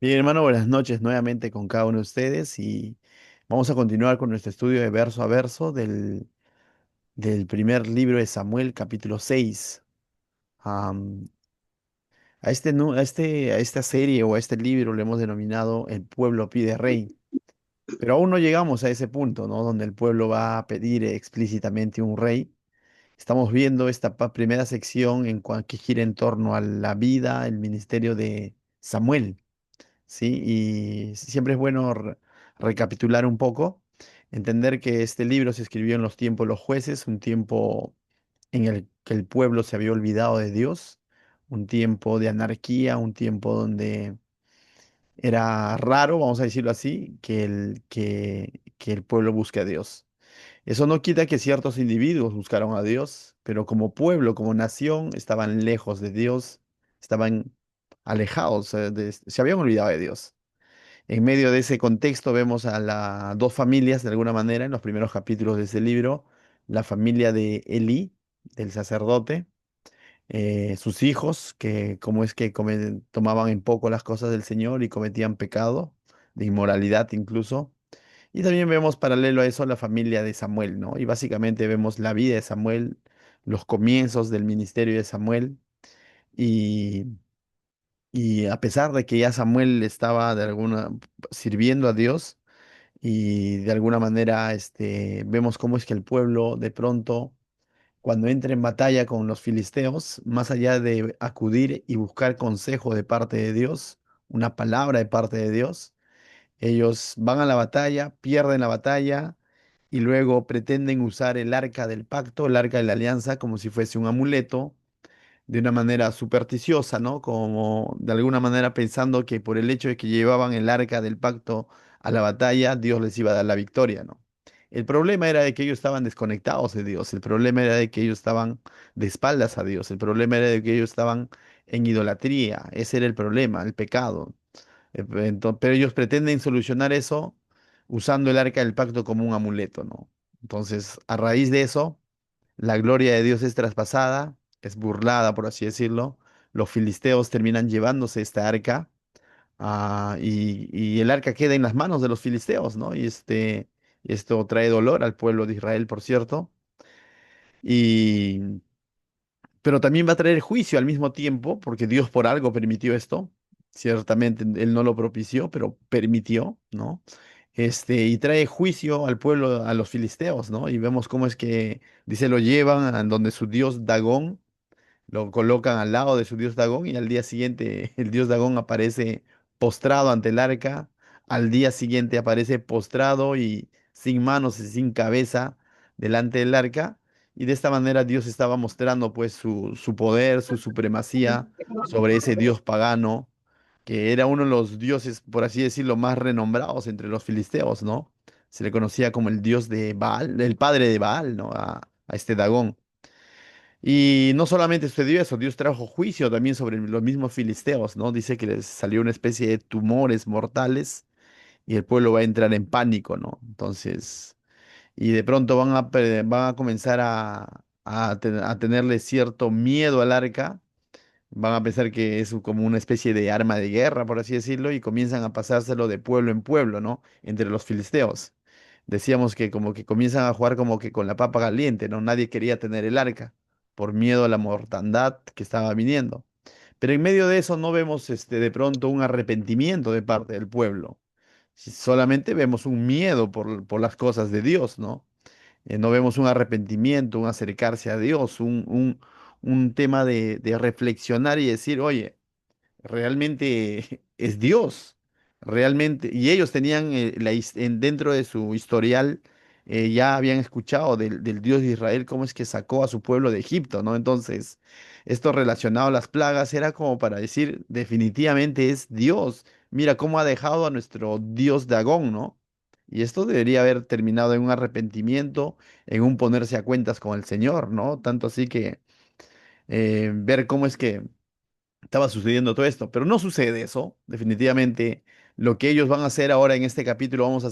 Bien, hermano, buenas noches nuevamente con cada uno de ustedes y vamos a continuar con nuestro estudio de verso a verso del primer libro de Samuel, capítulo 6. Am, a, este, nu- a esta serie o a este libro le hemos denominado El pueblo pide rey, pero aún no llegamos a ese punto, ¿no? Donde el pueblo va a pedir explícitamente un rey. Estamos viendo esta primera sección que gira en torno a la vida, el ministerio de Samuel. ¿Sí? Y siempre es bueno recapitular un poco, entender que este libro se escribió en los tiempos de los jueces, un tiempo en el que el pueblo se había olvidado de Dios, un tiempo de anarquía, un tiempo donde era raro, vamos a decirlo así, que el pueblo busque a Dios. Eso no quita que ciertos individuos buscaron a Dios, pero como pueblo, como nación, estaban lejos de Dios, estaban alejados, se habían olvidado de Dios. En medio de ese contexto vemos a las dos familias, de alguna manera, en los primeros capítulos de ese libro, la familia de Elí, del sacerdote, sus hijos, que cómo es que tomaban en poco las cosas del Señor y cometían pecado, de inmoralidad incluso. Y también vemos paralelo a eso la familia de Samuel, ¿no? Y básicamente vemos la vida de Samuel, los comienzos del ministerio de Samuel y y a pesar de que ya Samuel estaba sirviendo a Dios, y de alguna manera vemos cómo es que el pueblo de pronto, cuando entra en batalla con los filisteos, más allá de acudir y buscar consejo de parte de Dios, una palabra de parte de Dios, ellos van a la batalla, pierden la batalla y luego pretenden usar el arca del pacto, el arca de la alianza, como si fuese un amuleto de una manera supersticiosa, ¿no? Como de alguna manera pensando que por el hecho de que llevaban el arca del pacto a la batalla, Dios les iba a dar la victoria, ¿no? El problema era de que ellos estaban desconectados de Dios, el problema era de que ellos estaban de espaldas a Dios, el problema era de que ellos estaban en idolatría, ese era el problema, el pecado. Pero ellos pretenden solucionar eso usando el arca del pacto como un amuleto, ¿no? Entonces, a raíz de eso, la gloria de Dios es traspasada, es burlada, por así decirlo. Los filisteos terminan llevándose esta arca, y el arca queda en las manos de los filisteos, ¿no? Esto trae dolor al pueblo de Israel, por cierto. Y, pero también va a traer juicio al mismo tiempo, porque Dios por algo permitió esto. Ciertamente Él no lo propició, pero permitió, ¿no? Y trae juicio al pueblo, a los filisteos, ¿no? Y vemos cómo es que, dice, lo llevan a donde su dios Dagón, lo colocan al lado de su dios Dagón y al día siguiente el dios Dagón aparece postrado ante el arca. Al día siguiente aparece postrado y sin manos y sin cabeza delante del arca. Y de esta manera Dios estaba mostrando pues su poder, su supremacía sobre ese dios pagano, que era uno de los dioses, por así decirlo, más renombrados entre los filisteos, ¿no? Se le conocía como el dios de Baal, el padre de Baal, ¿no? A este Dagón. Y no solamente sucedió eso, Dios trajo juicio también sobre los mismos filisteos, ¿no? Dice que les salió una especie de tumores mortales y el pueblo va a entrar en pánico, ¿no? Entonces, y de pronto van a comenzar a tenerle cierto miedo al arca, van a pensar que es como una especie de arma de guerra, por así decirlo, y comienzan a pasárselo de pueblo en pueblo, ¿no? Entre los filisteos. Decíamos que como que comienzan a jugar como que con la papa caliente, ¿no? Nadie quería tener el arca por miedo a la mortandad que estaba viniendo. Pero en medio de eso no vemos de pronto un arrepentimiento de parte del pueblo. Solamente vemos un miedo por las cosas de Dios, ¿no? No vemos un arrepentimiento, un acercarse a Dios, un tema de reflexionar y decir, oye, realmente es Dios, realmente. Y ellos tenían dentro de su historial, ya habían escuchado del Dios de Israel, cómo es que sacó a su pueblo de Egipto, ¿no? Entonces, esto relacionado a las plagas era como para decir, definitivamente es Dios. Mira cómo ha dejado a nuestro Dios Dagón, ¿no? Y esto debería haber terminado en un arrepentimiento, en un ponerse a cuentas con el Señor, ¿no? Tanto así que ver cómo es que estaba sucediendo todo esto, pero no sucede eso, definitivamente. Lo que ellos van a hacer ahora en este capítulo, vamos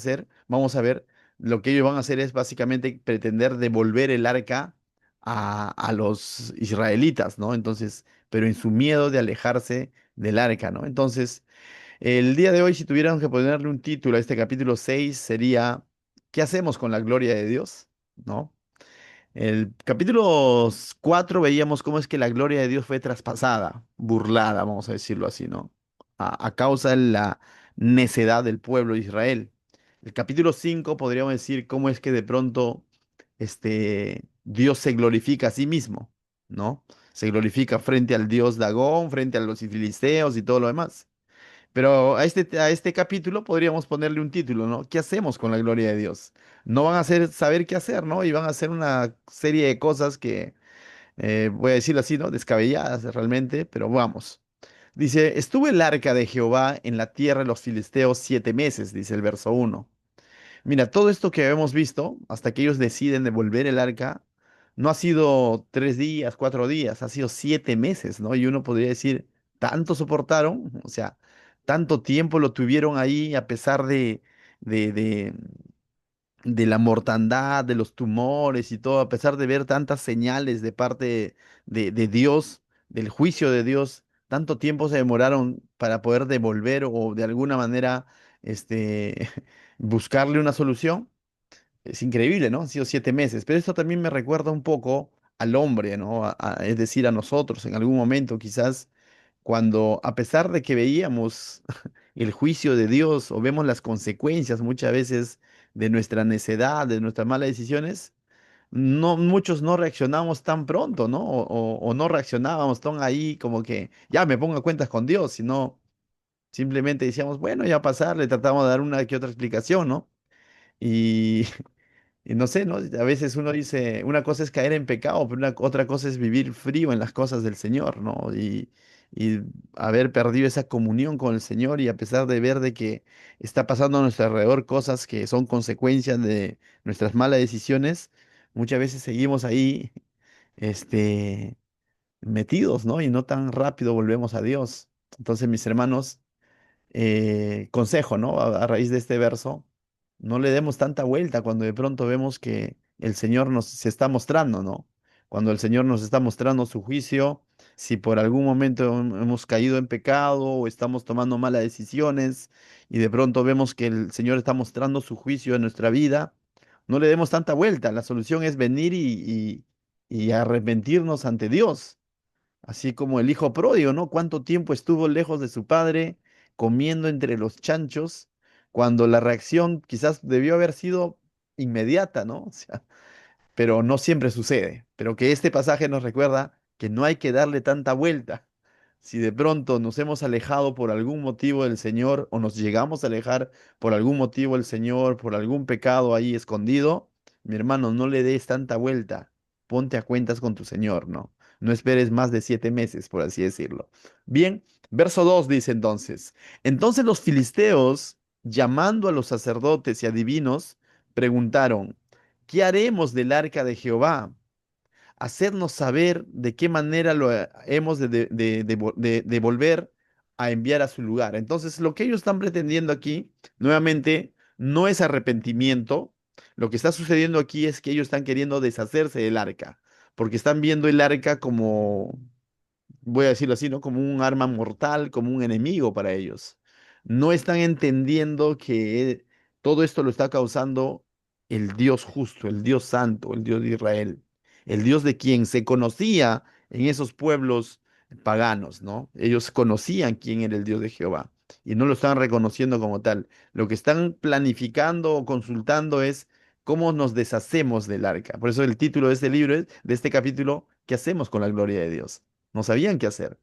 a ver, lo que ellos van a hacer es básicamente pretender devolver el arca a los israelitas, ¿no? Entonces, pero en su miedo de alejarse del arca, ¿no? Entonces, El día de hoy, si tuviéramos que ponerle un título a este capítulo 6 sería ¿qué hacemos con la gloria de Dios? ¿No? El capítulo 4 veíamos cómo es que la gloria de Dios fue traspasada, burlada, vamos a decirlo así, ¿no? A causa de la necedad del pueblo de Israel. El capítulo 5 podríamos decir cómo es que de pronto Dios se glorifica a sí mismo, ¿no? Se glorifica frente al dios Dagón, frente a los filisteos y todo lo demás. Pero a este capítulo podríamos ponerle un título, ¿no? ¿Qué hacemos con la gloria de Dios? No van a saber qué hacer, ¿no? Y van a hacer una serie de cosas que, voy a decirlo así, ¿no? Descabelladas realmente, pero vamos. Dice, estuvo el arca de Jehová en la tierra de los filisteos 7 meses, dice el verso 1. Mira, todo esto que hemos visto, hasta que ellos deciden devolver el arca, no ha sido 3 días, 4 días, ha sido 7 meses, ¿no? Y uno podría decir, ¿tanto soportaron? O sea, tanto tiempo lo tuvieron ahí a pesar de, de, de la mortandad, de los tumores y todo, a pesar de ver tantas señales de parte de Dios, del juicio de Dios, tanto tiempo se demoraron para poder devolver o de alguna manera, buscarle una solución. Es increíble, ¿no? Han sido 7 meses, pero esto también me recuerda un poco al hombre, ¿no? Es decir, a nosotros en algún momento quizás cuando a pesar de que veíamos el juicio de Dios o vemos las consecuencias muchas veces de nuestra necedad, de nuestras malas decisiones, no, muchos no reaccionamos tan pronto, ¿no? O no reaccionábamos tan ahí como que ya me pongo a cuentas con Dios, sino simplemente decíamos, bueno, ya pasar, le tratamos de dar una que otra explicación, ¿no? Y y no sé, ¿no? A veces uno dice, una cosa es caer en pecado, pero otra cosa es vivir frío en las cosas del Señor, ¿no? Y haber perdido esa comunión con el Señor y a pesar de ver de que está pasando a nuestro alrededor cosas que son consecuencias de nuestras malas decisiones, muchas veces seguimos ahí, este, metidos, ¿no? Y no tan rápido volvemos a Dios. Entonces, mis hermanos, consejo, ¿no? A raíz de este verso, no le demos tanta vuelta cuando de pronto vemos que el Señor nos se está mostrando, ¿no? Cuando el Señor nos está mostrando su juicio, si por algún momento hemos caído en pecado o estamos tomando malas decisiones y de pronto vemos que el Señor está mostrando su juicio en nuestra vida, no le demos tanta vuelta. La solución es venir y arrepentirnos ante Dios. Así como el hijo pródigo, ¿no? ¿Cuánto tiempo estuvo lejos de su padre, comiendo entre los chanchos, cuando la reacción quizás debió haber sido inmediata, ¿no? O sea, pero no siempre sucede. Pero que este pasaje nos recuerda que no hay que darle tanta vuelta. Si de pronto nos hemos alejado por algún motivo del Señor o nos llegamos a alejar por algún motivo del Señor, por algún pecado ahí escondido, mi hermano, no le des tanta vuelta. Ponte a cuentas con tu Señor, ¿no? No esperes más de 7 meses, por así decirlo. Bien, verso 2 dice entonces los filisteos, llamando a los sacerdotes y adivinos, preguntaron, ¿qué haremos del arca de Jehová? Hacernos saber de qué manera lo hemos de volver a enviar a su lugar. Entonces, lo que ellos están pretendiendo aquí, nuevamente, no es arrepentimiento. Lo que está sucediendo aquí es que ellos están queriendo deshacerse del arca, porque están viendo el arca como, voy a decirlo así, ¿no? Como un arma mortal, como un enemigo para ellos. No están entendiendo que todo esto lo está causando el Dios justo, el Dios santo, el Dios de Israel, el Dios de quien se conocía en esos pueblos paganos, ¿no? Ellos conocían quién era el Dios de Jehová y no lo están reconociendo como tal. Lo que están planificando o consultando es cómo nos deshacemos del arca. Por eso el título de este libro es, de este capítulo, ¿qué hacemos con la gloria de Dios? No sabían qué hacer.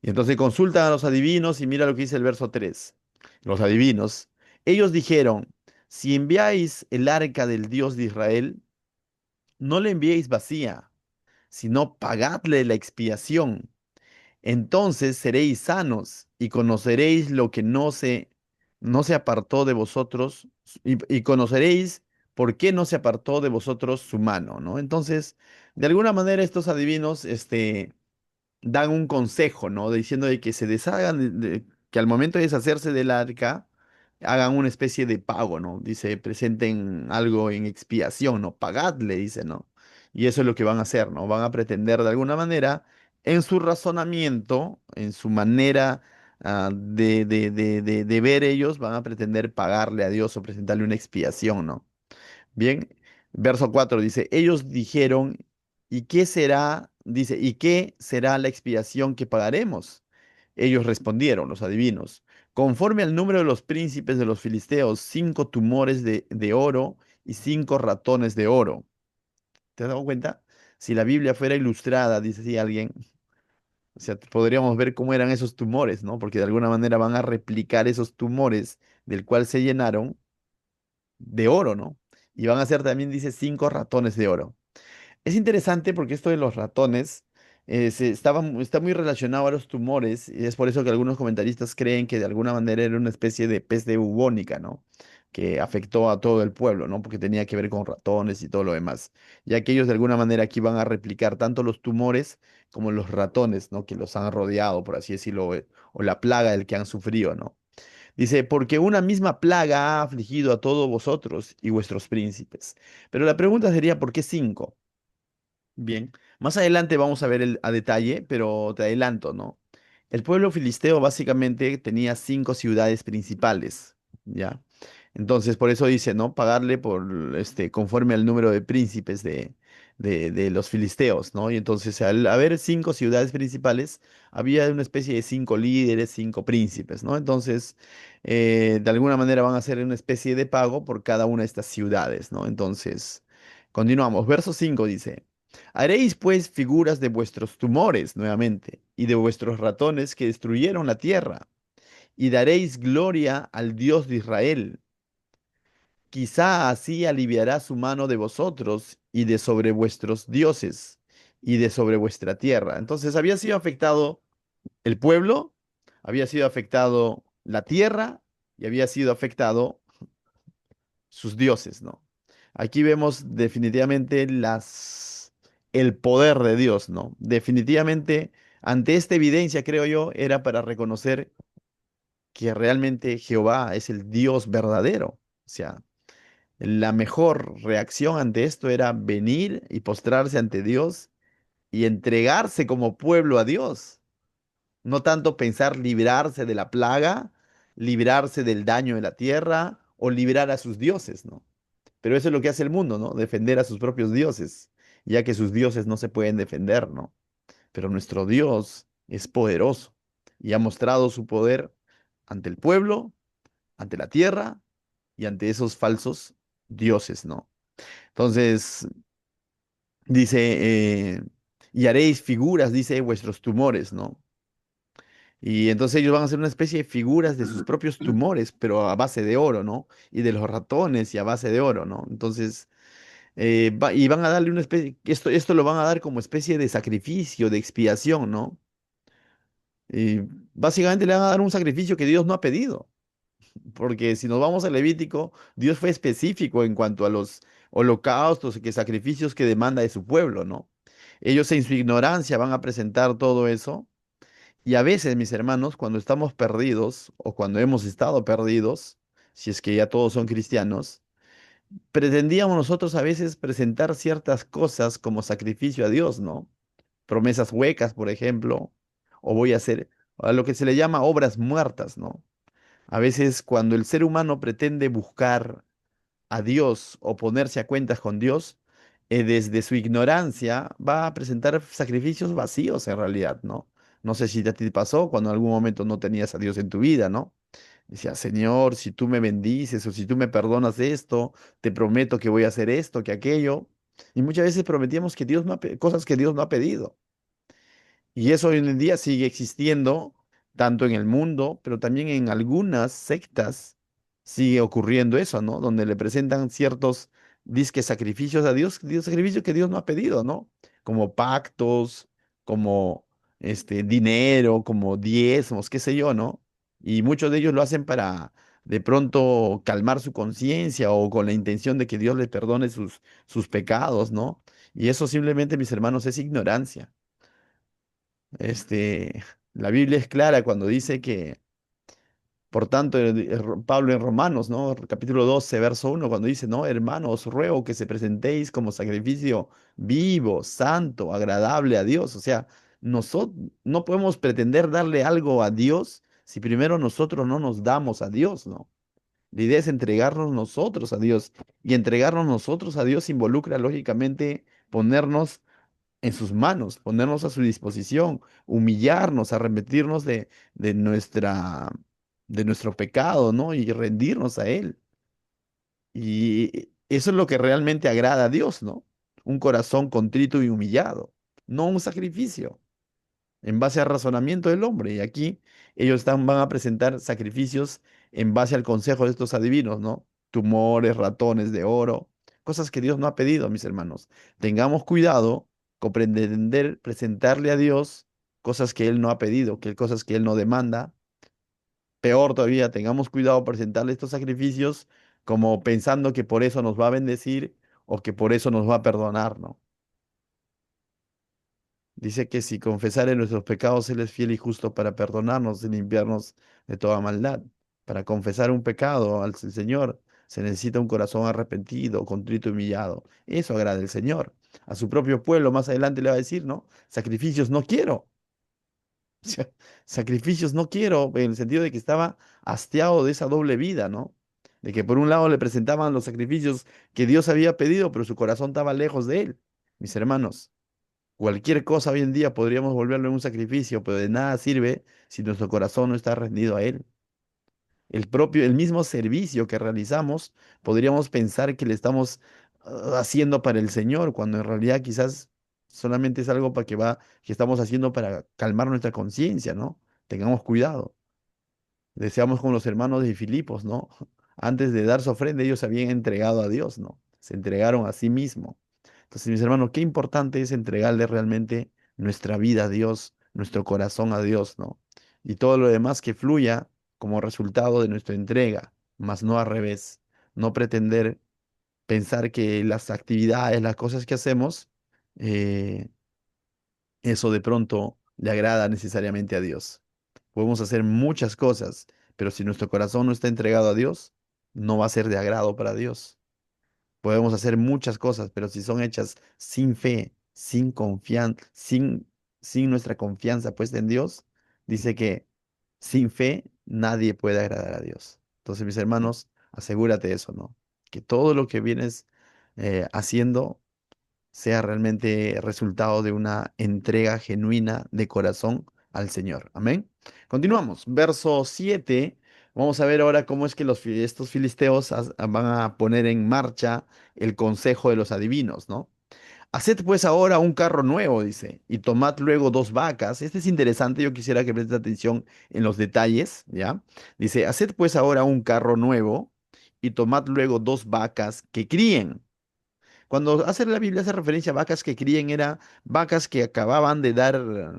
Y entonces consultan a los adivinos y mira lo que dice el verso 3. Los adivinos, ellos dijeron, si enviáis el arca del Dios de Israel, no le enviéis vacía, sino pagadle la expiación. Entonces seréis sanos y conoceréis lo que no se apartó de vosotros y conoceréis por qué no se apartó de vosotros su mano, ¿no? Entonces, de alguna manera estos adivinos, dan un consejo, ¿no? Diciendo de que se deshagan, que al momento de deshacerse del arca, hagan una especie de pago, ¿no? Dice, presenten algo en expiación, ¿no? Pagadle, dice, ¿no? Y eso es lo que van a hacer, ¿no? Van a pretender de alguna manera, en su razonamiento, en su manera de ver ellos, van a pretender pagarle a Dios o presentarle una expiación, ¿no? Bien, verso 4 dice, ellos dijeron, ¿y qué será? Dice, ¿y qué será la expiación que pagaremos? Ellos respondieron, los adivinos, conforme al número de los príncipes de los filisteos, 5 tumores de oro y 5 ratones de oro. ¿Te has dado cuenta? Si la Biblia fuera ilustrada, dice así alguien, o sea, podríamos ver cómo eran esos tumores, ¿no? Porque de alguna manera van a replicar esos tumores del cual se llenaron de oro, ¿no? Y van a ser también, dice, 5 ratones de oro. Es interesante porque esto de los ratones está muy relacionado a los tumores y es por eso que algunos comentaristas creen que de alguna manera era una especie de peste bubónica, ¿no? Que afectó a todo el pueblo, ¿no? Porque tenía que ver con ratones y todo lo demás. Ya que ellos de alguna manera aquí van a replicar tanto los tumores como los ratones, ¿no? Que los han rodeado, por así decirlo, o la plaga del que han sufrido, ¿no? Dice, porque una misma plaga ha afligido a todos vosotros y vuestros príncipes. Pero la pregunta sería, ¿por qué 5? Bien, más adelante vamos a ver a detalle, pero te adelanto, ¿no? El pueblo filisteo básicamente tenía 5 ciudades principales, ¿ya? Entonces, por eso dice, ¿no? Pagarle por, conforme al número de príncipes de los filisteos, ¿no? Y entonces, al haber 5 ciudades principales, había una especie de 5 líderes, 5 príncipes, ¿no? Entonces, de alguna manera van a hacer una especie de pago por cada una de estas ciudades, ¿no? Entonces, continuamos. Verso 5 dice. Haréis pues figuras de vuestros tumores nuevamente y de vuestros ratones que destruyeron la tierra, y daréis gloria al Dios de Israel. Quizá así aliviará su mano de vosotros y de sobre vuestros dioses y de sobre vuestra tierra. Entonces había sido afectado el pueblo, había sido afectado la tierra y había sido afectado sus dioses, ¿no? Aquí vemos definitivamente el poder de Dios, ¿no? Definitivamente, ante esta evidencia, creo yo, era para reconocer que realmente Jehová es el Dios verdadero. O sea, la mejor reacción ante esto era venir y postrarse ante Dios y entregarse como pueblo a Dios. No tanto pensar librarse de la plaga, librarse del daño de la tierra o librar a sus dioses, ¿no? Pero eso es lo que hace el mundo, ¿no? Defender a sus propios dioses, ya que sus dioses no se pueden defender, ¿no? Pero nuestro Dios es poderoso y ha mostrado su poder ante el pueblo, ante la tierra y ante esos falsos dioses, ¿no? Entonces, dice, y haréis figuras, dice, de vuestros tumores, ¿no? Y entonces ellos van a hacer una especie de figuras de sus propios tumores, pero a base de oro, ¿no? Y de los ratones y a base de oro, ¿no? Entonces, y van a darle una especie, esto lo van a dar como especie de sacrificio, de expiación, ¿no? Y básicamente le van a dar un sacrificio que Dios no ha pedido, porque si nos vamos al Levítico, Dios fue específico en cuanto a los holocaustos y que sacrificios que demanda de su pueblo, ¿no? Ellos en su ignorancia van a presentar todo eso, y a veces, mis hermanos, cuando estamos perdidos o cuando hemos estado perdidos, si es que ya todos son cristianos, pretendíamos nosotros a veces presentar ciertas cosas como sacrificio a Dios, ¿no? Promesas huecas, por ejemplo, o voy a hacer a lo que se le llama obras muertas, ¿no? A veces cuando el ser humano pretende buscar a Dios o ponerse a cuentas con Dios, desde su ignorancia va a presentar sacrificios vacíos en realidad, ¿no? No sé si a ti te pasó cuando en algún momento no tenías a Dios en tu vida, ¿no? Decía, Señor, si tú me bendices o si tú me perdonas esto, te prometo que voy a hacer esto, que aquello. Y muchas veces prometíamos que Dios no cosas que Dios no ha pedido. Y eso hoy en día sigue existiendo, tanto en el mundo, pero también en algunas sectas sigue ocurriendo eso, ¿no? Donde le presentan ciertos disque sacrificios a Dios, sacrificios que Dios no ha pedido, ¿no? Como pactos, como dinero, como diezmos, qué sé yo, ¿no? Y muchos de ellos lo hacen para de pronto calmar su conciencia o con la intención de que Dios les perdone sus pecados, ¿no? Y eso simplemente, mis hermanos, es ignorancia. Este, la Biblia es clara cuando dice que, por tanto, Pablo en Romanos, ¿no? Capítulo 12 verso 1 cuando dice, no, hermanos, os ruego que se presentéis como sacrificio vivo, santo, agradable a Dios. O sea, nosotros no podemos pretender darle algo a Dios si primero nosotros no nos damos a Dios, ¿no? La idea es entregarnos nosotros a Dios. Y entregarnos nosotros a Dios involucra, lógicamente, ponernos en sus manos, ponernos a su disposición, humillarnos, arrepentirnos de de nuestro pecado, ¿no? Y rendirnos a Él. Y eso es lo que realmente agrada a Dios, ¿no? Un corazón contrito y humillado, no un sacrificio en base al razonamiento del hombre. Y aquí van a presentar sacrificios en base al consejo de estos adivinos, ¿no? Tumores, ratones de oro, cosas que Dios no ha pedido, mis hermanos. Tengamos cuidado, comprender, presentarle a Dios cosas que Él no ha pedido, cosas que Él no demanda. Peor todavía, tengamos cuidado presentarle estos sacrificios como pensando que por eso nos va a bendecir o que por eso nos va a perdonar, ¿no? Dice que si confesare nuestros pecados, Él es fiel y justo para perdonarnos y limpiarnos de toda maldad. Para confesar un pecado al Señor se necesita un corazón arrepentido, contrito y humillado. Eso agrada al Señor. A su propio pueblo más adelante le va a decir, ¿no? Sacrificios no quiero. O sea, sacrificios no quiero, en el sentido de que estaba hastiado de esa doble vida, ¿no? De que por un lado le presentaban los sacrificios que Dios había pedido, pero su corazón estaba lejos de Él. Mis hermanos. Cualquier cosa hoy en día podríamos volverlo en un sacrificio, pero de nada sirve si nuestro corazón no está rendido a Él. El mismo servicio que realizamos, podríamos pensar que le estamos haciendo para el Señor, cuando en realidad quizás solamente es algo que estamos haciendo para calmar nuestra conciencia, ¿no? Tengamos cuidado. Deseamos con los hermanos de Filipos, ¿no? Antes de dar su ofrenda, ellos se habían entregado a Dios, ¿no? Se entregaron a sí mismos. Entonces, mis hermanos, qué importante es entregarle realmente nuestra vida a Dios, nuestro corazón a Dios, ¿no? Y todo lo demás que fluya como resultado de nuestra entrega, mas no al revés. No pretender pensar que las actividades, las cosas que hacemos, eh, eso de pronto le agrada necesariamente a Dios. Podemos hacer muchas cosas, pero si nuestro corazón no está entregado a Dios, no va a ser de agrado para Dios. Podemos hacer muchas cosas, pero si son hechas sin fe, sin confianza, sin nuestra confianza puesta en Dios, dice que sin fe nadie puede agradar a Dios. Entonces, mis hermanos, asegúrate de eso, ¿no? Que todo lo que vienes haciendo sea realmente resultado de una entrega genuina de corazón al Señor. Amén. Continuamos. Verso 7. Vamos a ver ahora cómo es que estos filisteos van a poner en marcha el consejo de los adivinos, ¿no? Haced pues ahora un carro nuevo, dice, y tomad luego dos vacas. Este es interesante, yo quisiera que prestes atención en los detalles, ¿ya? Dice, haced pues ahora un carro nuevo y tomad luego dos vacas que críen. Cuando hace la Biblia hace referencia a vacas que críen, era vacas que acababan de dar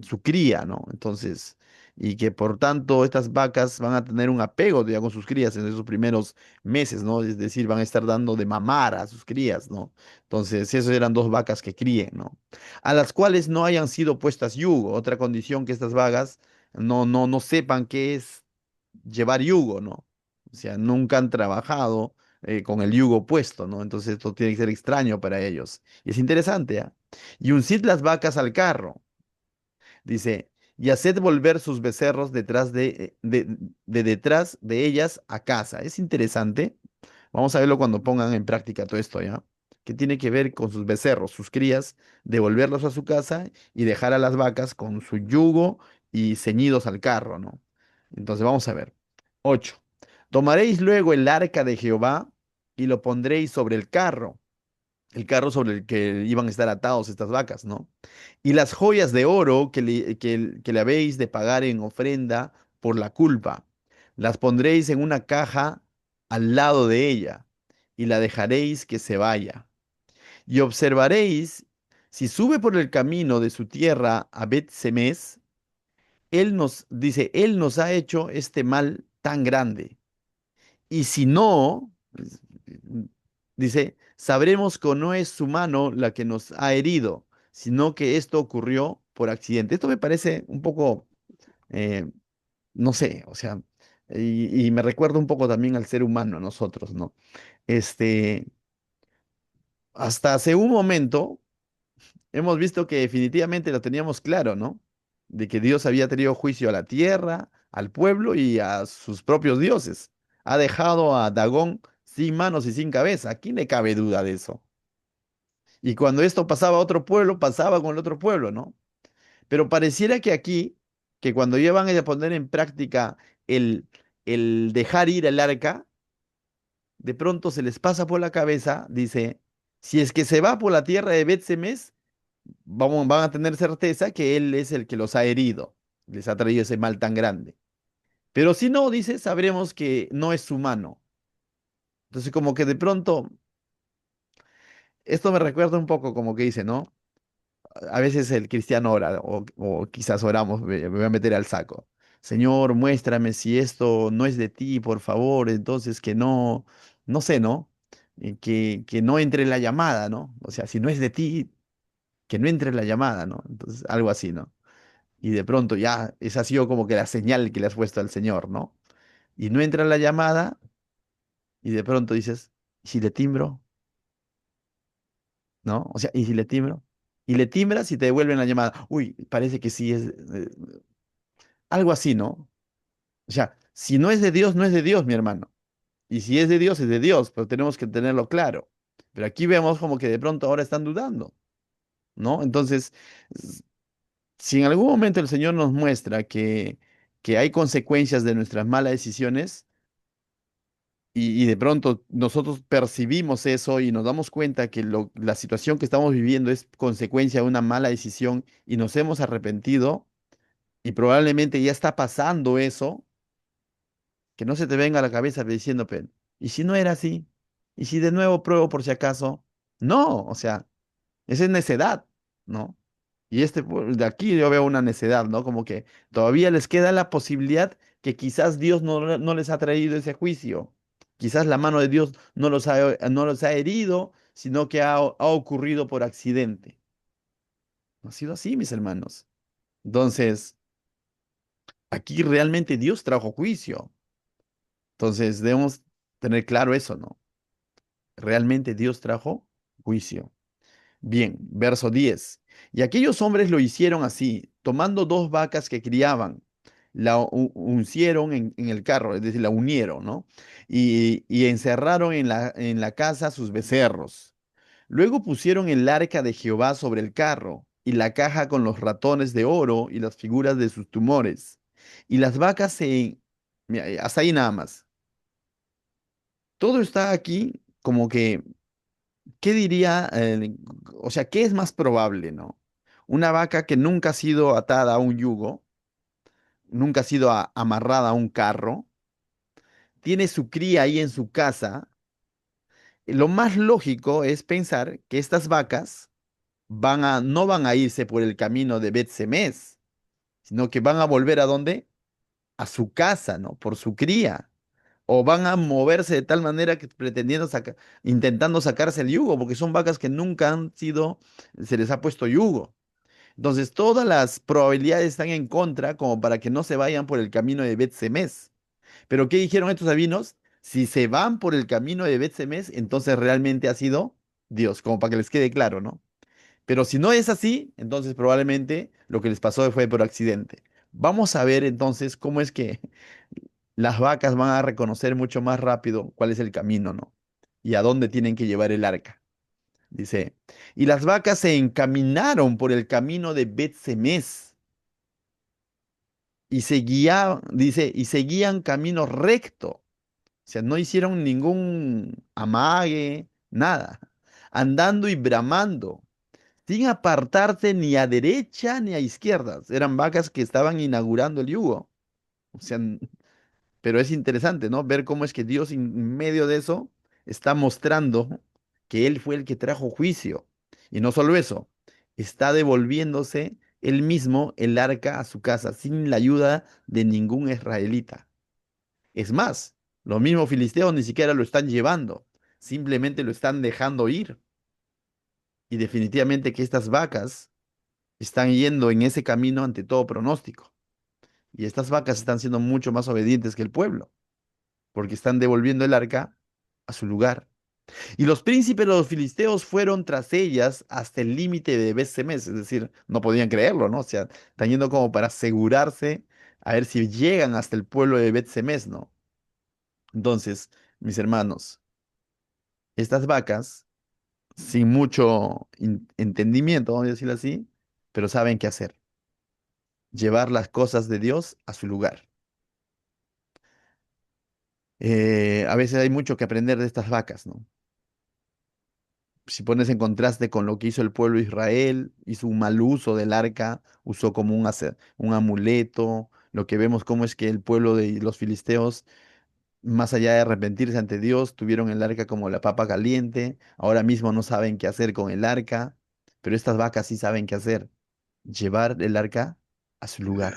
su cría, ¿no? Entonces, y que por tanto estas vacas van a tener un apego ya con sus crías en esos primeros meses, ¿no? Es decir, van a estar dando de mamar a sus crías, ¿no? Entonces, esas eran dos vacas que críen, ¿no? A las cuales no hayan sido puestas yugo, otra condición que estas vacas no sepan qué es llevar yugo, ¿no? O sea, nunca han trabajado con el yugo puesto, ¿no? Entonces esto tiene que ser extraño para ellos. Y es interesante, ¿ah? Y uncid las vacas al carro, dice, y haced volver sus becerros de detrás de ellas a casa. Es interesante. Vamos a verlo cuando pongan en práctica todo esto, ¿ya? Que tiene que ver con sus becerros, sus crías, devolverlos a su casa y dejar a las vacas con su yugo y ceñidos al carro, ¿no? Entonces vamos a ver. 8. Tomaréis luego el arca de Jehová y lo pondréis sobre el carro sobre el que iban a estar atados estas vacas, ¿no? Y las joyas de oro que le habéis de pagar en ofrenda por la culpa, las pondréis en una caja al lado de ella y la dejaréis que se vaya. Y observaréis, si sube por el camino de su tierra a Bet-Semes, él nos ha hecho este mal tan grande. Y si no, dice, sabremos que no es su mano la que nos ha herido, sino que esto ocurrió por accidente. Esto me parece un poco, eh, no sé, o sea, y me recuerda un poco también al ser humano, a nosotros, ¿no? Este, hasta hace un momento hemos visto que definitivamente lo teníamos claro, ¿no? de que Dios había tenido juicio a la tierra, al pueblo y a sus propios dioses. Ha dejado a Dagón sin manos y sin cabeza. ¿A quién le cabe duda de eso? Y cuando esto pasaba a otro pueblo, pasaba con el otro pueblo, ¿no? Pero pareciera que aquí, que cuando ya van a poner en práctica el, el dejar ir el arca, de pronto se les pasa por la cabeza, dice, si es que se va por la tierra de Bet-Semes, van a tener certeza que él es el que los ha herido, les ha traído ese mal tan grande. Pero si no, dice, sabremos que no es humano. Entonces, como que de pronto, esto me recuerda un poco como que dice, ¿no? A veces el cristiano ora, o quizás oramos, me voy a meter al saco. Señor, muéstrame si esto no es de ti, por favor, entonces que no, no sé, ¿no? Que no entre la llamada, ¿no? O sea, si no es de ti, que no entre la llamada, ¿no? Entonces, algo así, ¿no? Y de pronto ya, esa ha sido como que la señal que le has puesto al Señor, ¿no? Y no entra la llamada, y de pronto dices, ¿y si le timbro? ¿No? O sea, ¿y si le timbro? Y le timbras y te devuelven la llamada. Uy, parece que sí es. Algo así, ¿no? O sea, si no es de Dios, no es de Dios, mi hermano. Y si es de Dios, es de Dios, pero tenemos que tenerlo claro. Pero aquí vemos como que de pronto ahora están dudando, ¿no? Entonces, s- si en algún momento el Señor nos muestra que hay consecuencias de nuestras malas decisiones y de pronto nosotros percibimos eso y nos damos cuenta que la situación que estamos viviendo es consecuencia de una mala decisión y nos hemos arrepentido y probablemente ya está pasando eso, que no se te venga a la cabeza diciendo, ¿y si no era así? ¿Y si de nuevo pruebo por si acaso? No, o sea, esa es necedad, ¿no? Y de aquí yo veo una necedad, ¿no? Como que todavía les queda la posibilidad que quizás Dios no les ha traído ese juicio. Quizás la mano de Dios no los ha herido, sino que ha ocurrido por accidente. No ha sido así, mis hermanos. Entonces, aquí realmente Dios trajo juicio. Entonces, debemos tener claro eso, ¿no? Realmente Dios trajo juicio. Bien, verso 10. Y aquellos hombres lo hicieron así, tomando dos vacas que criaban, uncieron en el carro, es decir, la unieron, ¿no? Y encerraron en la casa sus becerros. Luego pusieron el arca de Jehová sobre el carro, y la caja con los ratones de oro y las figuras de sus tumores. Y las vacas se... Mira, hasta ahí nada más. Todo está aquí como que, ¿qué diría? O sea, ¿qué es más probable, no? Una vaca que nunca ha sido atada a un yugo, nunca ha sido amarrada a un carro, tiene su cría ahí en su casa. Lo más lógico es pensar que estas vacas no van a irse por el camino de Bet-Semes, sino que van a volver ¿a dónde? A su casa, ¿no? Por su cría. O van a moverse de tal manera que intentando sacarse el yugo, porque son vacas que nunca han sido, se les ha puesto yugo. Entonces, todas las probabilidades están en contra como para que no se vayan por el camino de Bet-Semes. Pero ¿qué dijeron estos sabinos? Si se van por el camino de Bet-Semes, entonces realmente ha sido Dios, como para que les quede claro, ¿no? Pero si no es así, entonces probablemente lo que les pasó fue por accidente. Vamos a ver entonces cómo es que las vacas van a reconocer mucho más rápido cuál es el camino, ¿no? Y a dónde tienen que llevar el arca. Dice, y las vacas se encaminaron por el camino de Bet-Semes y seguían, dice, y seguían camino recto. O sea, no hicieron ningún amague, nada. Andando y bramando, sin apartarse ni a derecha ni a izquierda. Eran vacas que estaban inaugurando el yugo. O sea, pero es interesante, ¿no? Ver cómo es que Dios en medio de eso está mostrando que Él fue el que trajo juicio. Y no solo eso, está devolviéndose Él mismo el arca a su casa sin la ayuda de ningún israelita. Es más, los mismos filisteos ni siquiera lo están llevando, simplemente lo están dejando ir. Y definitivamente que estas vacas están yendo en ese camino ante todo pronóstico. Y estas vacas están siendo mucho más obedientes que el pueblo, porque están devolviendo el arca a su lugar. Y los príncipes de los filisteos fueron tras ellas hasta el límite de Bet-Semes, es decir, no podían creerlo, ¿no? O sea, están yendo como para asegurarse a ver si llegan hasta el pueblo de Bet-Semes, ¿no? Entonces, mis hermanos, estas vacas, sin mucho entendimiento, vamos a decirlo así, pero saben qué hacer, llevar las cosas de Dios a su lugar. A veces hay mucho que aprender de estas vacas, ¿no? Si pones en contraste con lo que hizo el pueblo de Israel, hizo un mal uso del arca, usó como un amuleto, lo que vemos como es que el pueblo de los filisteos, más allá de arrepentirse ante Dios, tuvieron el arca como la papa caliente, ahora mismo no saben qué hacer con el arca, pero estas vacas sí saben qué hacer, llevar el arca a su lugar.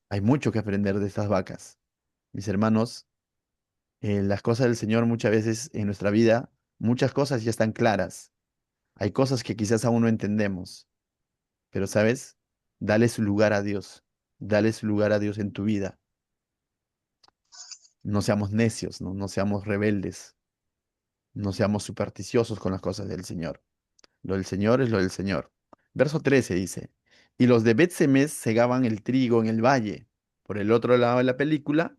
Hay mucho que aprender de estas vacas. Mis hermanos, las cosas del Señor muchas veces en nuestra vida, muchas cosas ya están claras. Hay cosas que quizás aún no entendemos, pero ¿sabes? Dale su lugar a Dios. Dale su lugar a Dios en tu vida. No seamos necios, ¿no? No seamos rebeldes. No seamos supersticiosos con las cosas del Señor. Lo del Señor es lo del Señor. Verso 13 dice, y los de Bet-Semes segaban el trigo en el valle. Por el otro lado de la película,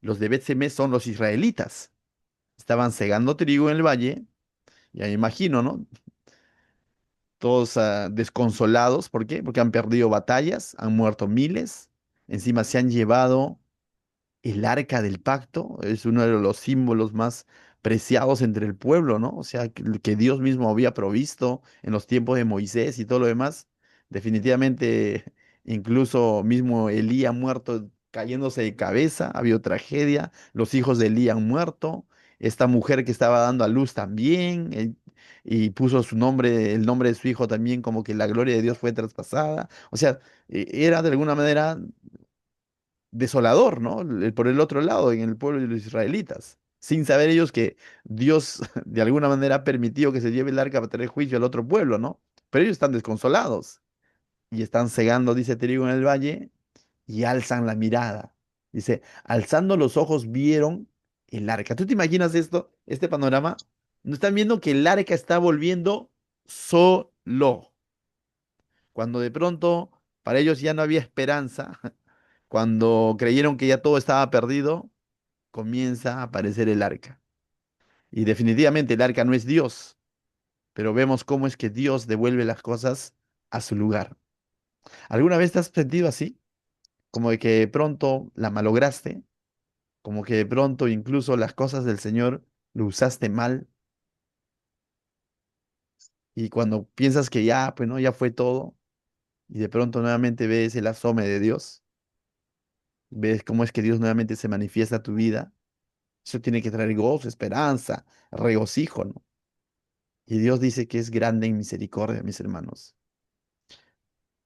los de Bet-Semes son los israelitas. Estaban segando trigo en el valle, ya me imagino, ¿no? Todos desconsolados. ¿Por qué? Porque han perdido batallas, han muerto miles, encima se han llevado el arca del pacto, es uno de los símbolos más preciados entre el pueblo, ¿no? O sea, que Dios mismo había provisto en los tiempos de Moisés y todo lo demás. Definitivamente, incluso mismo Elí ha muerto cayéndose de cabeza, ha habido tragedia, los hijos de Elí han muerto, esta mujer que estaba dando a luz también, y puso su nombre, el nombre de su hijo también, como que la gloria de Dios fue traspasada. O sea, era de alguna manera desolador, ¿no? Por el otro lado, en el pueblo de los israelitas, sin saber ellos que Dios de alguna manera ha permitido que se lleve el arca para traer juicio al otro pueblo, ¿no? Pero ellos están desconsolados y están cegando, dice, trigo en el valle y alzan la mirada. Dice, alzando los ojos vieron el arca. ¿Tú te imaginas esto, este panorama? No están viendo que el arca está volviendo solo. Cuando de pronto para ellos ya no había esperanza, cuando creyeron que ya todo estaba perdido, comienza a aparecer el arca. Y definitivamente el arca no es Dios, pero vemos cómo es que Dios devuelve las cosas a su lugar. ¿Alguna vez te has sentido así? Como de que de pronto la malograste, como que de pronto incluso las cosas del Señor lo usaste mal, y cuando piensas que ya, pues no, ya fue todo, y de pronto nuevamente ves el asome de Dios, ves cómo es que Dios nuevamente se manifiesta a tu vida. Eso tiene que traer gozo, esperanza, regocijo, ¿no? Y Dios dice que es grande en misericordia, mis hermanos.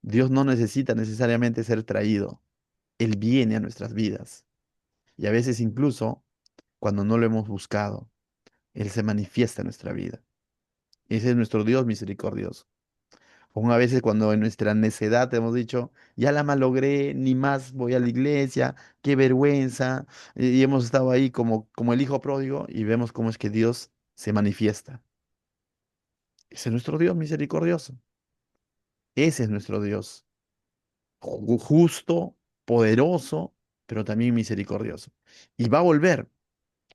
Dios no necesita necesariamente ser traído. Él viene a nuestras vidas. Y a veces incluso cuando no lo hemos buscado, Él se manifiesta en nuestra vida. Ese es nuestro Dios misericordioso. Aún a veces cuando en nuestra necedad hemos dicho, ya la malogré, ni más voy a la iglesia, qué vergüenza. Y hemos estado ahí como el hijo pródigo y vemos cómo es que Dios se manifiesta. Ese es nuestro Dios misericordioso. Ese es nuestro Dios. Justo, poderoso, pero también misericordioso. Y va a volver.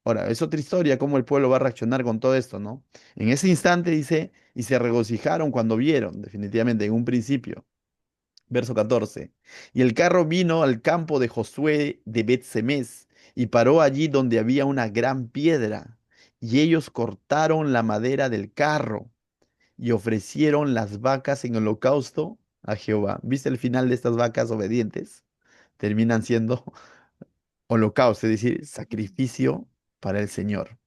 Ahora, es otra historia cómo el pueblo va a reaccionar con todo esto, ¿no? En ese instante dice, y se regocijaron cuando vieron, definitivamente, en un principio. Verso 14. Y el carro vino al campo de Josué de Bet-Semes y paró allí donde había una gran piedra. Y ellos cortaron la madera del carro y ofrecieron las vacas en holocausto a Jehová. ¿Viste el final de estas vacas obedientes? Terminan siendo holocausto, es decir, sacrificio para el Señor.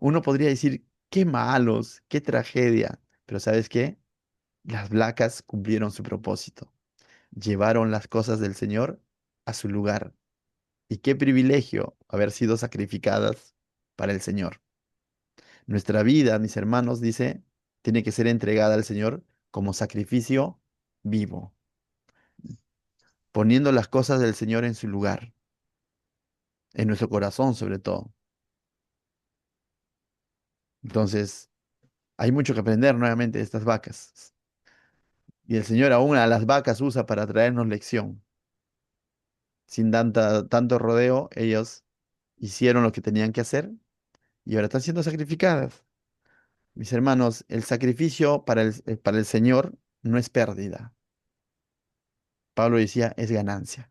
Uno podría decir, qué malos, qué tragedia, pero ¿sabes qué? Las vacas cumplieron su propósito, llevaron las cosas del Señor a su lugar. Y qué privilegio haber sido sacrificadas para el Señor. Nuestra vida, mis hermanos, dice, tiene que ser entregada al Señor como sacrificio vivo, poniendo las cosas del Señor en su lugar, en nuestro corazón sobre todo. Entonces, hay mucho que aprender nuevamente de estas vacas. Y el Señor aún a las vacas usa para traernos lección. Sin tanto rodeo, ellos hicieron lo que tenían que hacer y ahora están siendo sacrificadas. Mis hermanos, el sacrificio para el Señor no es pérdida. Pablo decía, es ganancia.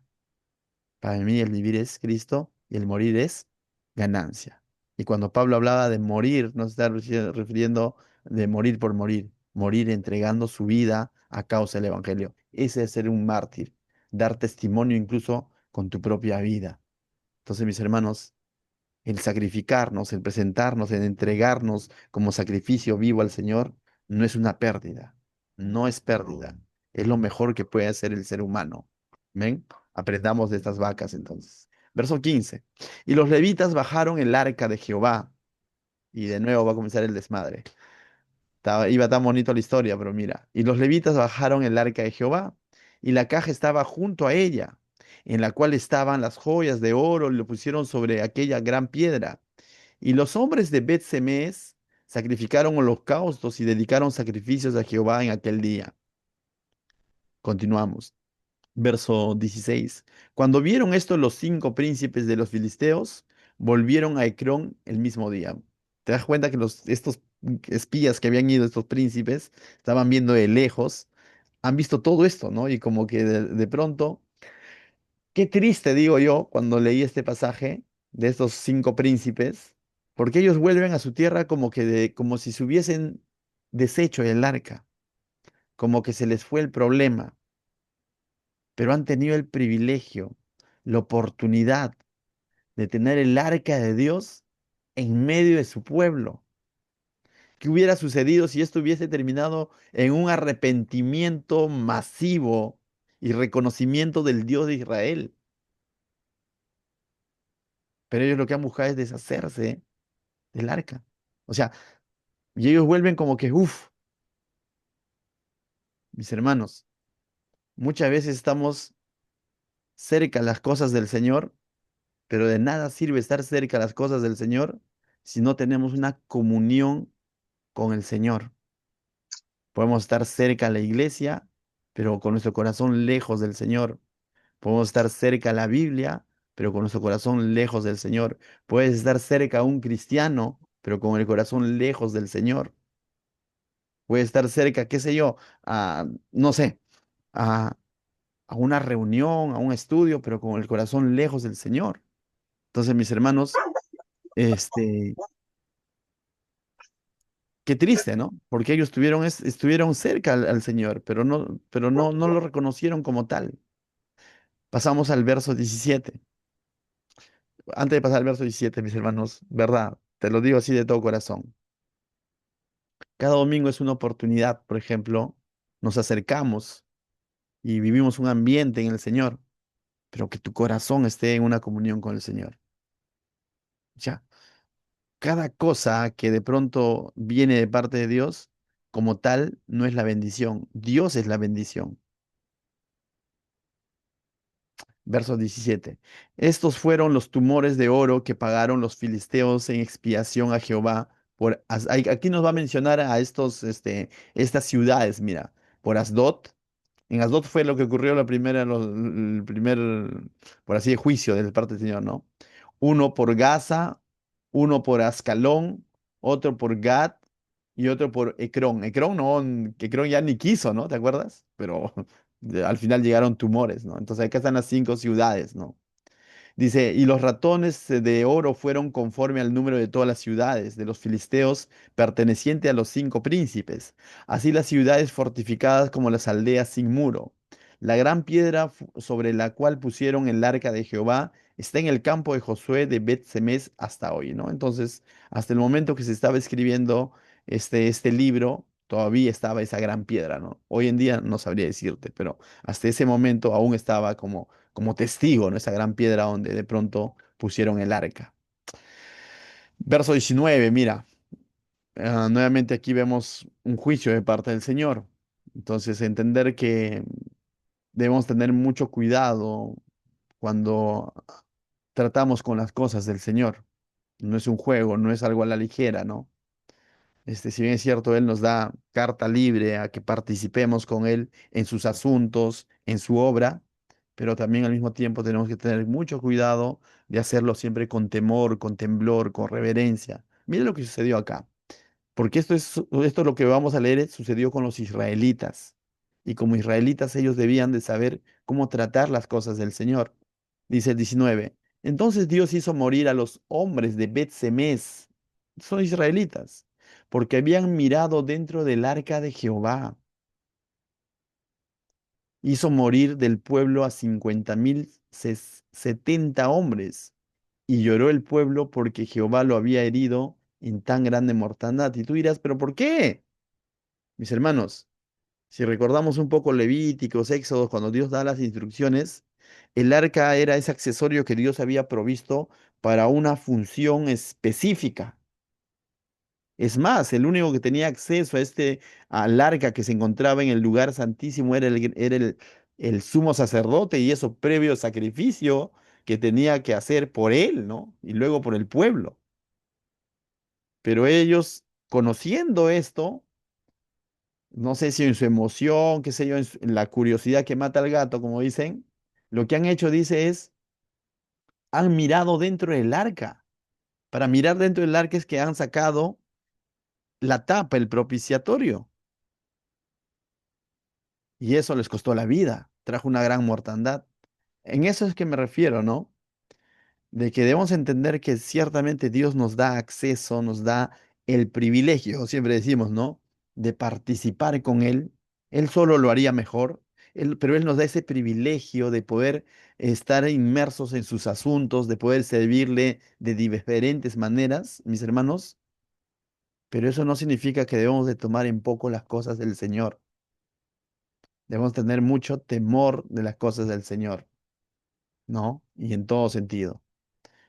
Para mí el vivir es Cristo y el morir es ganancia. Y cuando Pablo hablaba de morir, no se está refiriendo de morir por morir, morir entregando su vida a causa del Evangelio. Ese es ser un mártir, dar testimonio incluso con tu propia vida. Entonces, mis hermanos, el sacrificarnos, el presentarnos, el entregarnos como sacrificio vivo al Señor, no es una pérdida, no es pérdida, es lo mejor que puede hacer el ser humano. ¿Ven? Aprendamos de estas vacas entonces. Verso 15. Y los levitas bajaron el arca de Jehová. Y de nuevo va a comenzar el desmadre. Iba tan bonito la historia, pero mira. Y los levitas bajaron el arca de Jehová. Y la caja estaba junto a ella, en la cual estaban las joyas de oro, y lo pusieron sobre aquella gran piedra. Y los hombres de Bet-Semes sacrificaron holocaustos y dedicaron sacrificios a Jehová en aquel día. Continuamos. Verso 16. Cuando vieron esto los 5 príncipes de los filisteos, volvieron a Ecrón el mismo día. ¿Te das cuenta que estos espías que habían ido, estos príncipes, estaban viendo de lejos, han visto todo esto, ¿no? Y como que de pronto, qué triste, digo yo, cuando leí este pasaje de estos 5 príncipes, porque ellos vuelven a su tierra como si se hubiesen deshecho el arca, como que se les fue el problema, pero han tenido el privilegio, la oportunidad de tener el arca de Dios en medio de su pueblo. ¿Qué hubiera sucedido si esto hubiese terminado en un arrepentimiento masivo y reconocimiento del Dios de Israel? Pero ellos lo que han buscado es deshacerse del arca. O sea, y ellos vuelven como que, uff, mis hermanos, muchas veces estamos cerca a las cosas del Señor, pero de nada sirve estar cerca a las cosas del Señor si no tenemos una comunión con el Señor. Podemos estar cerca a la iglesia, pero con nuestro corazón lejos del Señor. Podemos estar cerca a la Biblia, pero con nuestro corazón lejos del Señor. Puedes estar cerca a un cristiano, pero con el corazón lejos del Señor. Puedes estar cerca, qué sé yo, no sé, a, a una reunión, a un estudio, pero con el corazón lejos del Señor. Entonces, mis hermanos, este, qué triste, ¿no? Porque ellos estuvieron cerca al Señor, pero no lo reconocieron como tal. Pasamos al verso 17. Antes de pasar al verso 17, mis hermanos, verdad, te lo digo así de todo corazón. Cada domingo es una oportunidad, por ejemplo, nos acercamos y vivimos un ambiente en el Señor, pero que tu corazón esté en una comunión con el Señor. Ya, cada cosa que de pronto viene de parte de Dios, como tal, no es la bendición. Dios es la bendición. Verso 17. Estos fueron los tumores de oro que pagaron los filisteos en expiación a Jehová. Aquí nos va a mencionar a estas ciudades, mira, por Asdod. En Asdod fue lo que ocurrió el primer, por así, juicio de parte del Señor, ¿no? Uno por Gaza, uno por Ascalón, otro por Gad y otro por Ecrón. Ecrón no, Ecrón ya ni quiso, ¿no? ¿Te acuerdas? Pero al final llegaron tumores, ¿no? Entonces acá están las 5 ciudades, ¿no? Dice, y los ratones de oro fueron conforme al número de todas las ciudades de los filisteos perteneciente a los 5 príncipes, así las ciudades fortificadas como las aldeas sin muro. La gran piedra sobre la cual pusieron el arca de Jehová está en el campo de Josué de Bet-Semes hasta hoy, ¿no? Entonces, hasta el momento que se estaba escribiendo este libro, todavía estaba esa gran piedra, ¿no? Hoy en día no sabría decirte, pero hasta ese momento aún estaba como testigo, ¿no? Esa gran piedra donde de pronto pusieron el arca. Verso 19, mira, nuevamente aquí vemos un juicio de parte del Señor. Entonces, entender que debemos tener mucho cuidado cuando tratamos con las cosas del Señor. No es un juego, no es algo a la ligera, ¿no? Si bien es cierto, Él nos da carta libre a que participemos con Él en sus asuntos, en su obra, pero también al mismo tiempo tenemos que tener mucho cuidado de hacerlo siempre con temor, con temblor, con reverencia. Mire lo que sucedió acá. Porque esto lo que vamos a leer sucedió con los israelitas. Y como israelitas ellos debían de saber cómo tratar las cosas del Señor. Dice el 19. Entonces Dios hizo morir a los hombres de Bet-Semes. Son israelitas. Porque habían mirado dentro del arca de Jehová. Hizo morir del pueblo a 50,070 hombres. Y lloró el pueblo porque Jehová lo había herido en tan grande mortandad. Y tú dirás, ¿pero por qué? Mis hermanos, si recordamos un poco Levíticos, Éxodos, cuando Dios da las instrucciones, el arca era ese accesorio que Dios había provisto para una función específica. Es más, el único que tenía acceso al arca que se encontraba en el lugar santísimo era el sumo sacerdote y eso previo sacrificio que tenía que hacer por él, ¿no? Y luego por el pueblo. Pero ellos, conociendo esto, no sé si en su emoción, qué sé yo, en la curiosidad que mata al gato, como dicen, lo que han hecho, dice, han mirado dentro del arca. Para mirar dentro del arca es que han sacado la tapa, el propiciatorio. Y eso les costó la vida, trajo una gran mortandad. En eso es que me refiero, ¿no? De que debemos entender que ciertamente Dios nos da acceso, nos da el privilegio, siempre decimos, ¿no? De participar con Él. Él solo lo haría mejor, pero Él nos da ese privilegio de poder estar inmersos en sus asuntos, de poder servirle de diferentes maneras, mis hermanos, pero eso no significa que debemos de tomar en poco las cosas del Señor. Debemos tener mucho temor de las cosas del Señor, ¿no? Y en todo sentido.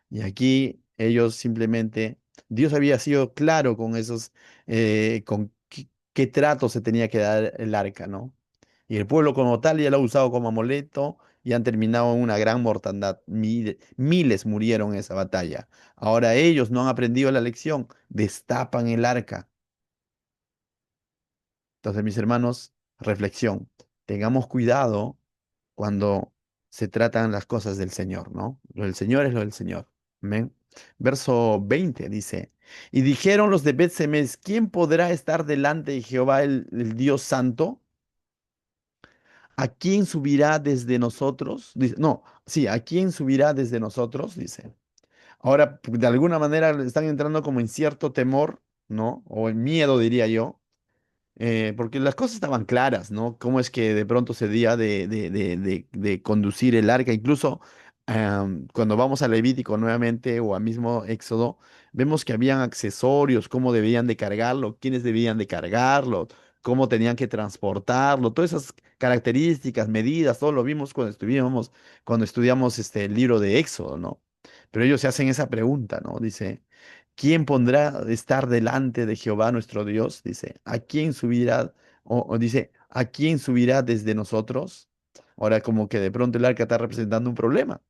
Y aquí ellos simplemente, Dios había sido claro con con qué trato se tenía que dar el arca, ¿no? Y el pueblo como tal ya lo ha usado como amuleto y han terminado en una gran mortandad. Miles murieron en esa batalla. Ahora ellos no han aprendido la lección, destapan el arca. Entonces, mis hermanos, reflexión, tengamos cuidado cuando se tratan las cosas del Señor, ¿no? Lo del Señor es lo del Señor. Amén. Verso 20 dice, y dijeron los de Bet-Semes, ¿quién podrá estar delante de Jehová el Dios Santo? ¿A quién subirá desde nosotros? Dice, no, sí, ¿a quién subirá desde nosotros? Dice. Ahora, de alguna manera están entrando como en cierto temor, ¿no? O en miedo, diría yo, porque las cosas estaban claras, ¿no? Cómo es que de pronto se día de conducir el arca. Incluso cuando vamos a Levítico nuevamente o al mismo Éxodo, vemos que habían accesorios, cómo debían de cargarlo, quiénes debían de cargarlo, cómo tenían que transportarlo, todas esas características, medidas, todo lo vimos cuando estudiamos el libro de Éxodo, ¿no? Pero ellos se hacen esa pregunta, ¿no? Dice, ¿quién pondrá estar delante de Jehová nuestro Dios? Dice, ¿a quién subirá? O dice, ¿a quién subirá desde nosotros? Ahora como que de pronto el arca está representando un problema.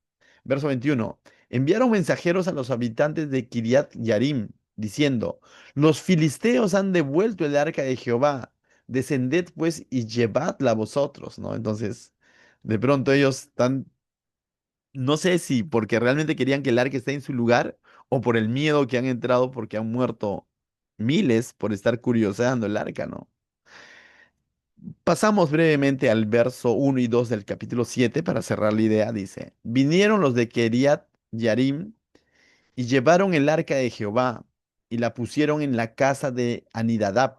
Verso 21. Enviaron mensajeros a los habitantes de Kiriat Yarim, diciendo, los filisteos han devuelto el arca de Jehová. Descended pues y llevadla vosotros, ¿no? Entonces, de pronto ellos están, no sé si porque realmente querían que el arca esté en su lugar o por el miedo que han entrado porque han muerto miles por estar curioseando el arca, ¿no? Pasamos brevemente al verso 1 y 2 del capítulo 7 para cerrar la idea. Dice, vinieron los de Kiriat Yarim y llevaron el arca de Jehová y la pusieron en la casa de Anidadab,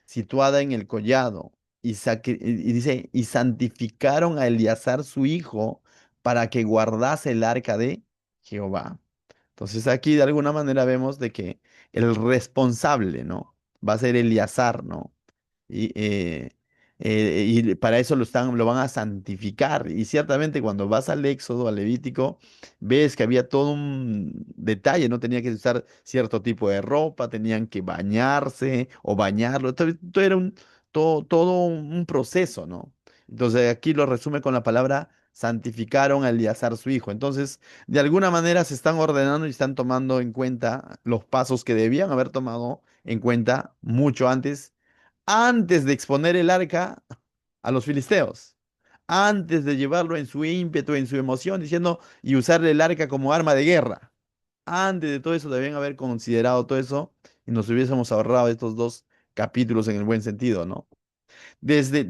situada en el collado, y dice, y santificaron a Eleazar su hijo para que guardase el arca de Jehová. Entonces aquí de alguna manera vemos de que el responsable, ¿no? Va a ser Eleazar, ¿no? Y, y para eso lo van a santificar. Y ciertamente cuando vas al Éxodo, al Levítico, ves que había todo un detalle, ¿no? Tenía que usar cierto tipo de ropa, tenían que bañarse o bañarlo. Todo era todo un proceso, ¿no? Entonces aquí lo resume con la palabra santificaron a Eleazar su hijo. Entonces, de alguna manera se están ordenando y están tomando en cuenta los pasos que debían haber tomado en cuenta mucho antes de exponer el arca a los filisteos, antes de llevarlo en su ímpetu, en su emoción, diciendo y usarle el arca como arma de guerra. Antes de todo eso debían haber considerado todo eso y nos hubiésemos ahorrado estos dos capítulos en el buen sentido, ¿no? Dice,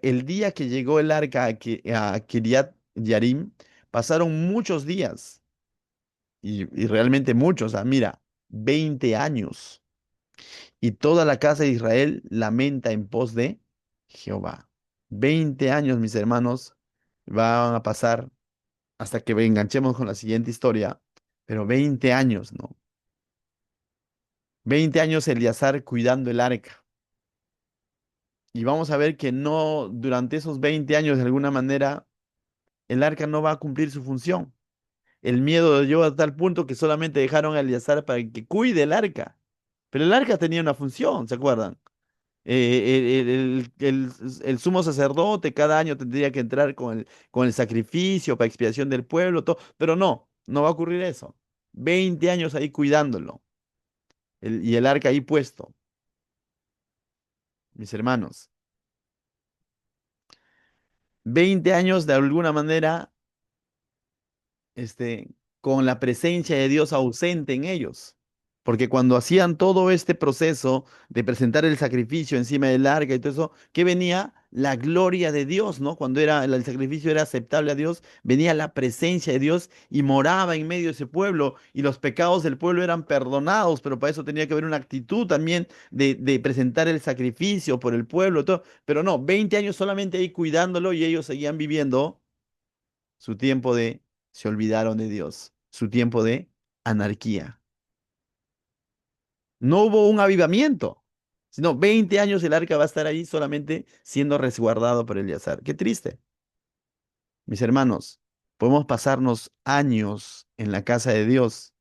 el día que llegó el arca a Kiriat Yarim, pasaron muchos días y realmente muchos, mira, 20 años. Y toda la casa de Israel lamenta en pos de Jehová. 20 años, mis hermanos, van a pasar hasta que enganchemos con la siguiente historia, pero 20 años, ¿no? 20 años Eleazar cuidando el arca. Y vamos a ver que no, durante esos 20 años, de alguna manera, el arca no va a cumplir su función. El miedo llegó a tal punto que solamente dejaron a Eleazar para que cuide el arca. Pero el arca tenía una función, ¿se acuerdan? El sumo sacerdote cada año tendría que entrar con el sacrificio para expiación del pueblo, todo, pero no va a ocurrir eso. 20 años ahí cuidándolo y el arca ahí puesto, mis hermanos. 20 años de alguna manera, este, con la presencia de Dios ausente en ellos. Porque cuando hacían todo este proceso de presentar el sacrificio encima del arca y todo eso, ¿qué venía? La gloria de Dios, ¿no? Cuando el sacrificio era aceptable a Dios, venía la presencia de Dios y moraba en medio de ese pueblo y los pecados del pueblo eran perdonados, pero para eso tenía que haber una actitud también de presentar el sacrificio por el pueblo, todo. Pero no, 20 años solamente ahí cuidándolo y ellos seguían viviendo su tiempo se olvidaron de Dios, su tiempo de anarquía. No hubo un avivamiento, sino 20 años el arca va a estar ahí solamente siendo resguardado por Eleazar. Qué triste. Mis hermanos, podemos pasarnos años en la casa de Dios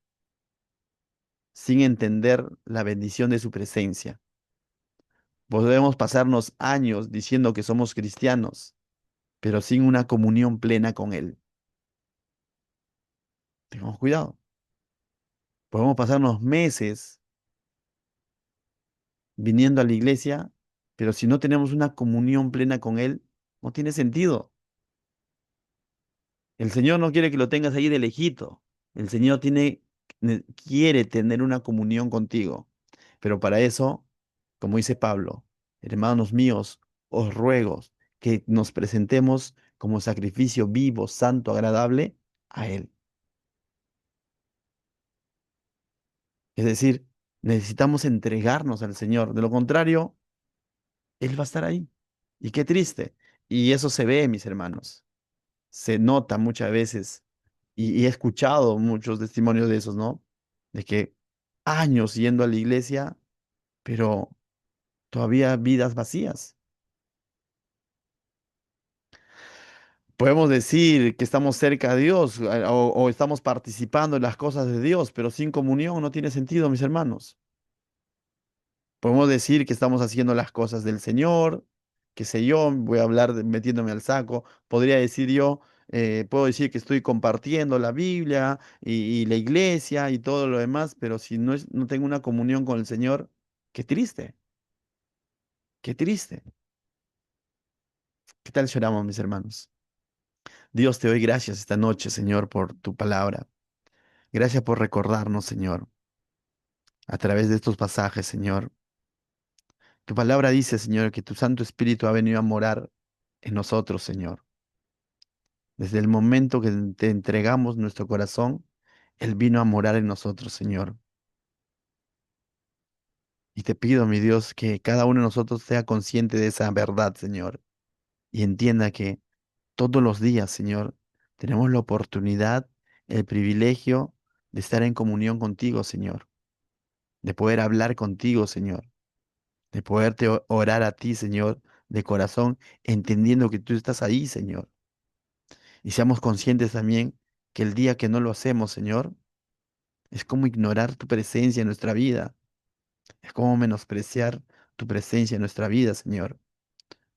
sin entender la bendición de su presencia. Podemos pasarnos años diciendo que somos cristianos, pero sin una comunión plena con Él. Tengamos cuidado. Podemos pasarnos meses viniendo a la iglesia, pero si no tenemos una comunión plena con Él, no tiene sentido. El Señor no quiere que lo tengas ahí de lejito. El Señor quiere tener una comunión contigo. Pero para eso, como dice Pablo, hermanos míos, os ruego que nos presentemos como sacrificio vivo, santo, agradable a Él. Es decir, necesitamos entregarnos al Señor. De lo contrario, Él va a estar ahí. Y qué triste. Y eso se ve, mis hermanos. Se nota muchas veces, y he escuchado muchos testimonios de esos, ¿no? De que años yendo a la iglesia, pero todavía vidas vacías. Podemos decir que estamos cerca de Dios o estamos participando en las cosas de Dios, pero sin comunión no tiene sentido, mis hermanos. Podemos decir que estamos haciendo las cosas del Señor, qué sé yo, voy a hablar metiéndome al saco, podría decir yo, puedo decir que estoy compartiendo la Biblia y la iglesia y todo lo demás, pero si no tengo una comunión con el Señor, qué triste, qué triste. ¿Qué tal lloramos, mis hermanos? Dios, te doy gracias esta noche, Señor, por tu palabra. Gracias por recordarnos, Señor, a través de estos pasajes, Señor. Tu palabra dice, Señor, que tu Santo Espíritu ha venido a morar en nosotros, Señor. Desde el momento que te entregamos nuestro corazón, Él vino a morar en nosotros, Señor. Y te pido, mi Dios, que cada uno de nosotros sea consciente de esa verdad, Señor, y entienda que todos los días, Señor, tenemos la oportunidad, el privilegio de estar en comunión contigo, Señor, de poder hablar contigo, Señor, de poderte orar a ti, Señor, de corazón, entendiendo que tú estás ahí, Señor. Y seamos conscientes también que el día que no lo hacemos, Señor, es como ignorar tu presencia en nuestra vida. Es como menospreciar tu presencia en nuestra vida, Señor.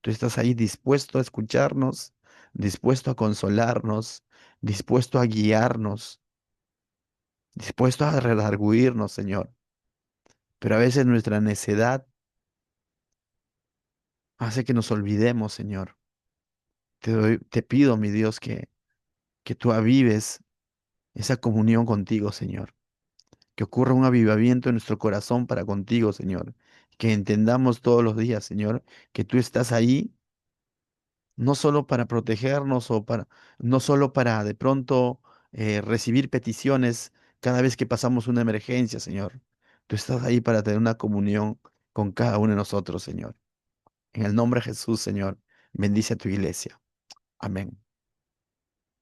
Tú estás ahí dispuesto a escucharnos, dispuesto a consolarnos, dispuesto a guiarnos, dispuesto a redarguirnos, Señor. Pero a veces nuestra necedad hace que nos olvidemos, Señor. Te pido, mi Dios, que tú avives esa comunión contigo, Señor. Que ocurra un avivamiento en nuestro corazón para contigo, Señor. Que entendamos todos los días, Señor, que tú estás ahí no solo para protegernos no solo para de pronto recibir peticiones cada vez que pasamos una emergencia, Señor. Tú estás ahí para tener una comunión con cada uno de nosotros, Señor. En el nombre de Jesús, Señor, bendice a tu iglesia. Amén.